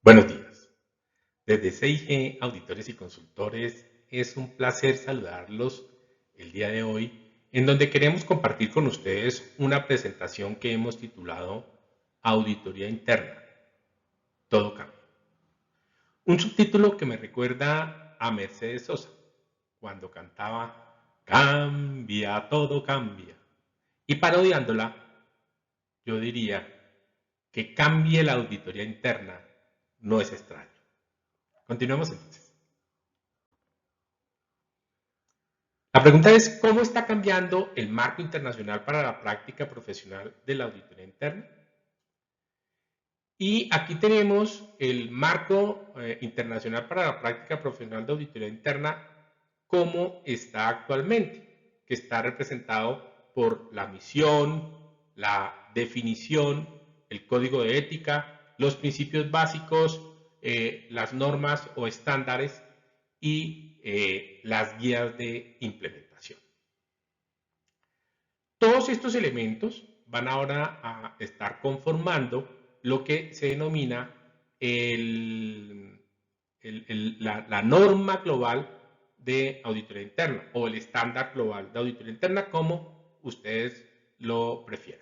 Buenos días. Desde CIG Auditores y Consultores es un placer saludarlos el día de hoy, en donde queremos compartir con ustedes una presentación que hemos titulado Auditoría Interna. Todo cambia. Un subtítulo que me recuerda a Mercedes Sosa, cuando cantaba Cambia, todo cambia. Y parodiándola, yo diría que cambie la auditoría interna no es extraño. Continuemos entonces. La pregunta es, ¿cómo está cambiando el marco internacional para la práctica profesional de la auditoría interna? Y aquí tenemos el marco internacional para la práctica profesional de auditoría interna, cómo está actualmente, que está representado por la misión, la definición, el código de ética, los principios básicos, las normas o estándares y las guías de implementación. Todos estos elementos van ahora a estar conformando lo que se denomina la norma global de auditoría interna o el estándar global de auditoría interna, como ustedes lo prefieran.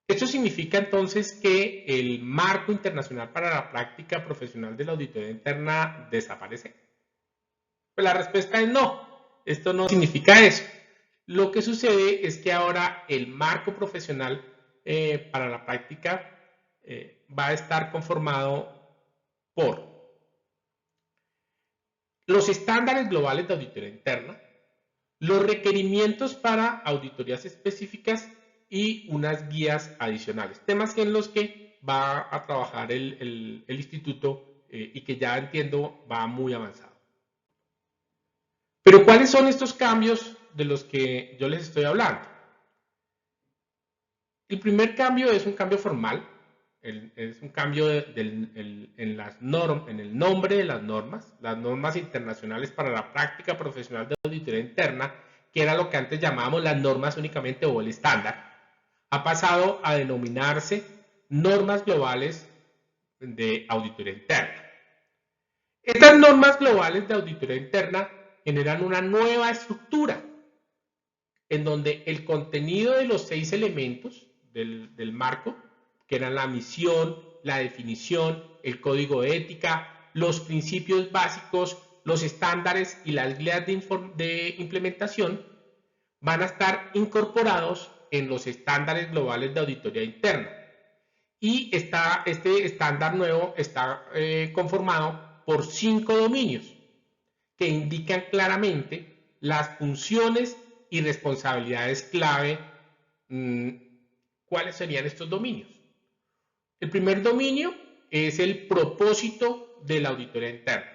Esto significa entonces que el marco internacional para la práctica profesional de la auditoría interna desaparece. Pues la respuesta es no, esto no significa eso. Lo que sucede es que ahora el marco profesional para la práctica va a estar conformado por los estándares globales de auditoría interna, los requerimientos para auditorías específicas y unas guías adicionales, temas en los que va a trabajar el instituto y que ya entiendo va muy avanzado. Pero ¿cuáles son estos cambios de los que yo les estoy hablando? El primer cambio es un cambio formal, es un cambio en el nombre de las normas internacionales para la práctica profesional de auditoría interna, que era lo que antes llamábamos las normas únicamente o el estándar, ha pasado a denominarse normas globales de auditoría interna. Estas normas globales de auditoría interna generan una nueva estructura en donde el contenido de los 6 elementos del marco, que eran la misión, la definición, el código de ética, los principios básicos, los estándares y las guías de implementación, van a estar incorporados en los estándares globales de auditoría interna. Y este estándar nuevo está conformado por 5 dominios que indican claramente las funciones y responsabilidades clave. ¿Cuáles serían estos dominios? El primer dominio es el propósito de la auditoría interna.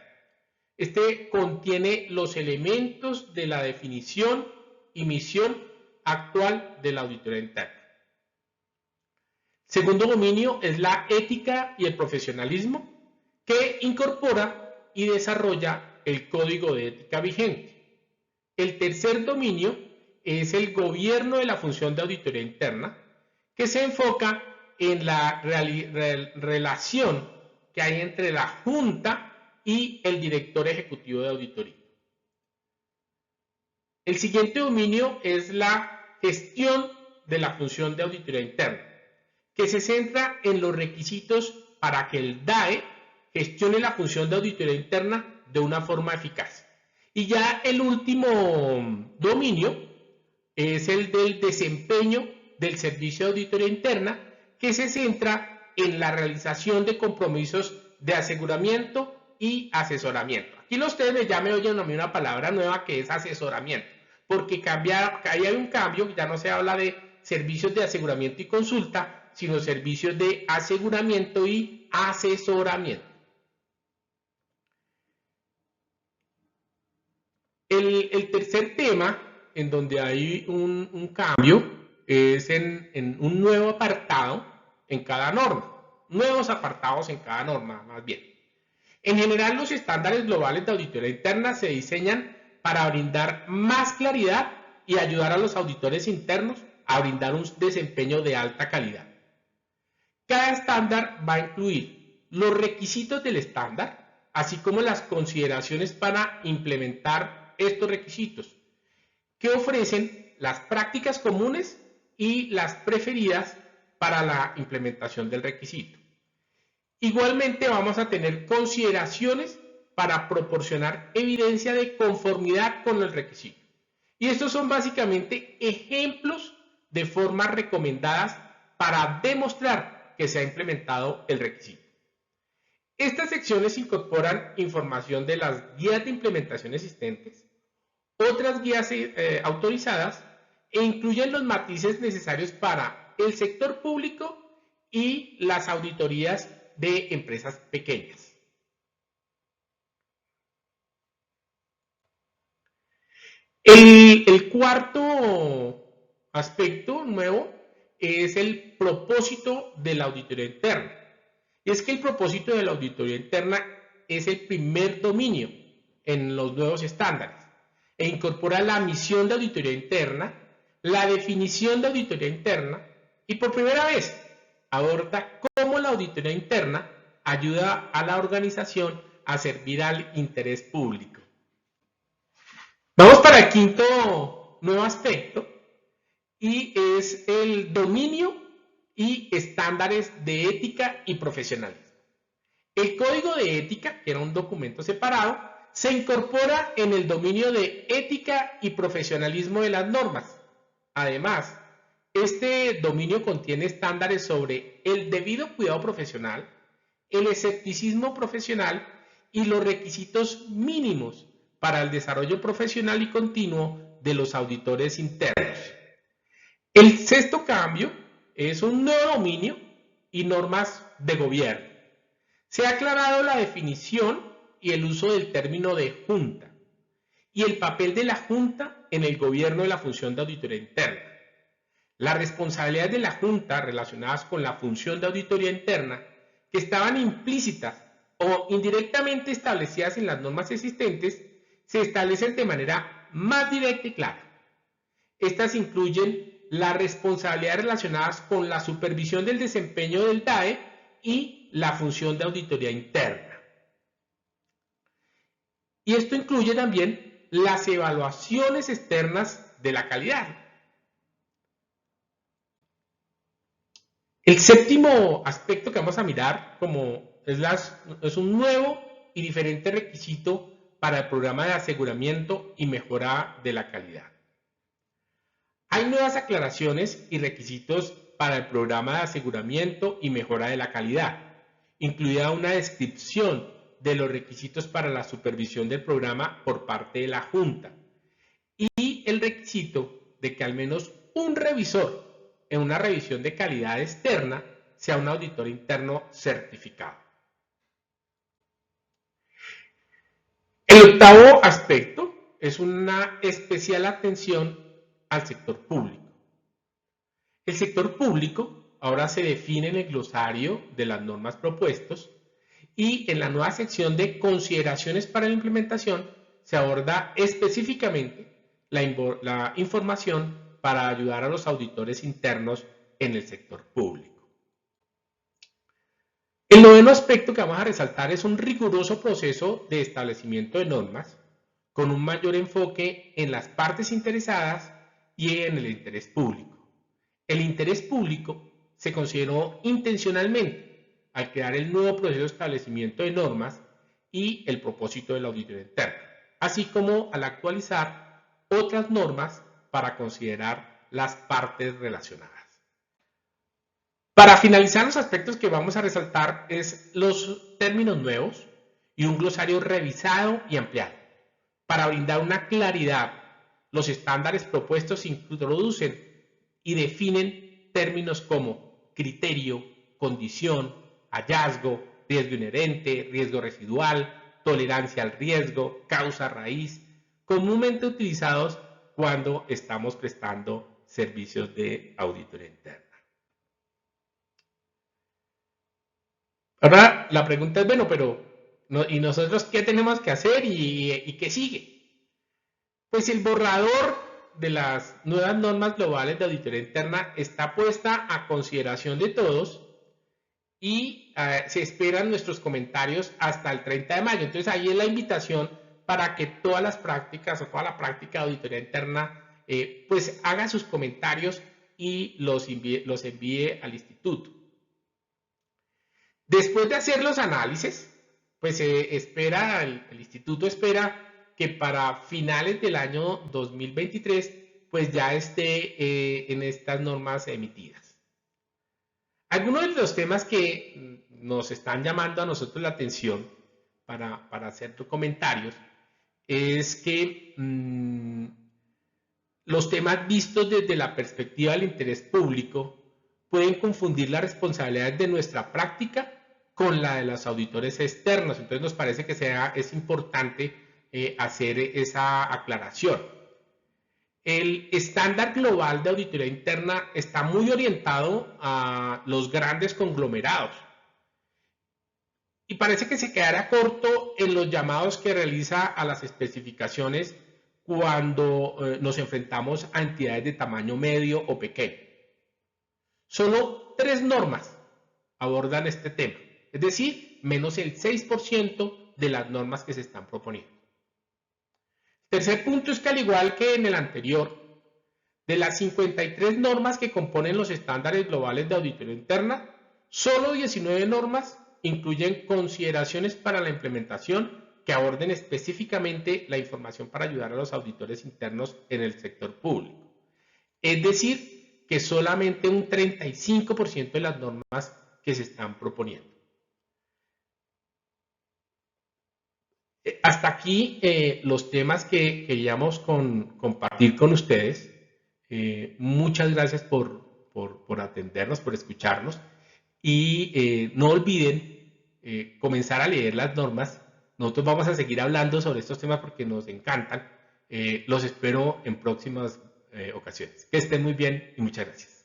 Este contiene los elementos de la definición y misión actual de la auditoría interna. Segundo dominio es la ética y el profesionalismo, que incorpora y desarrolla el código de ética vigente. El tercer dominio es el gobierno de la función de auditoría interna, que se enfoca en la relación que hay entre la Junta y el director ejecutivo de auditoría. El siguiente dominio es la gestión de la función de auditoría interna, que se centra en los requisitos para que el DAE gestione la función de auditoría interna de una forma eficaz. Y ya el último dominio es el del desempeño del servicio de auditoría interna, que se centra en la realización de compromisos de aseguramiento y asesoramiento. Aquí ustedes ya me oyen a mí una palabra nueva que es asesoramiento, porque ahí hay un cambio, ya no se habla de servicios de aseguramiento y consulta, sino servicios de aseguramiento y asesoramiento. El tercer tema en donde hay un cambio es en un nuevo apartado en cada norma, nuevos apartados en cada norma más bien. En general, los estándares globales de auditoría interna se diseñan para brindar más claridad y ayudar a los auditores internos a brindar un desempeño de alta calidad. Cada estándar va a incluir los requisitos del estándar, así como las consideraciones para implementar estos requisitos, que ofrecen las prácticas comunes y las preferidas para la implementación del requisito. Igualmente vamos a tener consideraciones para proporcionar evidencia de conformidad con el requisito. Y estos son básicamente ejemplos de formas recomendadas para demostrar que se ha implementado el requisito. Estas secciones incorporan información de las guías de implementación existentes, otras guías autorizadas e incluyen los matices necesarios para el sector público y las auditorías de empresas pequeñas. El cuarto aspecto nuevo es el propósito de la auditoría interna. Y es que el propósito de la auditoría interna es el primer dominio en los nuevos estándares e incorpora la misión de auditoría interna, la definición de auditoría interna y por primera vez aborda cómo la auditoría interna ayuda a la organización a servir al interés público. Vamos para el quinto nuevo aspecto y es el dominio y estándares de ética y profesionalismo. El código de ética, que era un documento separado, se incorpora en el dominio de ética y profesionalismo de las normas. Además, este dominio contiene estándares sobre el debido cuidado profesional, el escepticismo profesional y los requisitos mínimos para el desarrollo profesional y continuo de los auditores internos. El sexto cambio es un nuevo dominio y normas de gobierno. Se ha aclarado la definición y el uso del término de junta y el papel de la junta en el gobierno de la función de auditoría interna. Las responsabilidades de la junta relacionadas con la función de auditoría interna que estaban implícitas o indirectamente establecidas en las normas existentes se establecen de manera más directa y clara. Estas incluyen las responsabilidades relacionadas con la supervisión del desempeño del DAE y la función de auditoría interna. Y esto incluye también las evaluaciones externas de la calidad. El séptimo aspecto que vamos a mirar es un nuevo y diferente requisito para el programa de aseguramiento y mejora de la calidad. Hay nuevas aclaraciones y requisitos para el programa de aseguramiento y mejora de la calidad, incluida una descripción de los requisitos para la supervisión del programa por parte de la Junta y el requisito de que al menos un revisor en una revisión de calidad externa sea un auditor interno certificado. El octavo aspecto es una especial atención al sector público. El sector público ahora se define en el glosario de las normas propuestos y en la nueva sección de consideraciones para la implementación se aborda específicamente la información para ayudar a los auditores internos en el sector público. El noveno aspecto que vamos a resaltar es un riguroso proceso de establecimiento de normas con un mayor enfoque en las partes interesadas y en el interés público. El interés público se consideró intencionalmente al crear el nuevo proceso de establecimiento de normas y el propósito de la auditoría interna, así como al actualizar otras normas para considerar las partes relacionadas. Para finalizar, los aspectos que vamos a resaltar es los términos nuevos y un glosario revisado y ampliado. Para brindar una claridad, los estándares propuestos introducen y definen términos como criterio, condición, hallazgo, riesgo inherente, riesgo residual, tolerancia al riesgo, causa raíz, comúnmente utilizados cuando estamos prestando servicios de auditoría interna. Ahora la pregunta es, bueno, pero ¿y nosotros qué tenemos que hacer y qué sigue? Pues el borrador de las nuevas normas globales de auditoría interna está puesta a consideración de todos y se esperan nuestros comentarios hasta el 30 de mayo. Entonces ahí es la invitación para que todas las prácticas o toda la práctica de auditoría interna pues haga sus comentarios y los envíe al instituto. Después de hacer los análisis, pues el instituto espera que para finales del año 2023 pues ya esté en estas normas emitidas. Algunos de los temas que nos están llamando a nosotros la atención para hacer comentarios es que los temas vistos desde la perspectiva del interés público pueden confundir las responsabilidades de nuestra práctica con la de los auditores externos. Entonces nos parece que es importante hacer esa aclaración. El estándar global de auditoría interna está muy orientado a los grandes conglomerados y parece que se quedará corto en los llamados que realiza a las especificaciones cuando nos enfrentamos a entidades de tamaño medio o pequeño. Solo 3 normas abordan este tema, es decir, menos el 6% de las normas que se están proponiendo. Tercer punto es que al igual que en el anterior, de las 53 normas que componen los estándares globales de auditoría interna, solo 19 normas incluyen consideraciones para la implementación que aborden específicamente la información para ayudar a los auditores internos en el sector público. Es decir, que solamente un 35% de las normas que se están proponiendo. Hasta aquí los temas que queríamos compartir con ustedes. Muchas gracias por atendernos, por escucharnos. Y no olviden comenzar a leer las normas. Nosotros vamos a seguir hablando sobre estos temas porque nos encantan. Los espero en próximas ocasiones. Que estén muy bien y muchas gracias.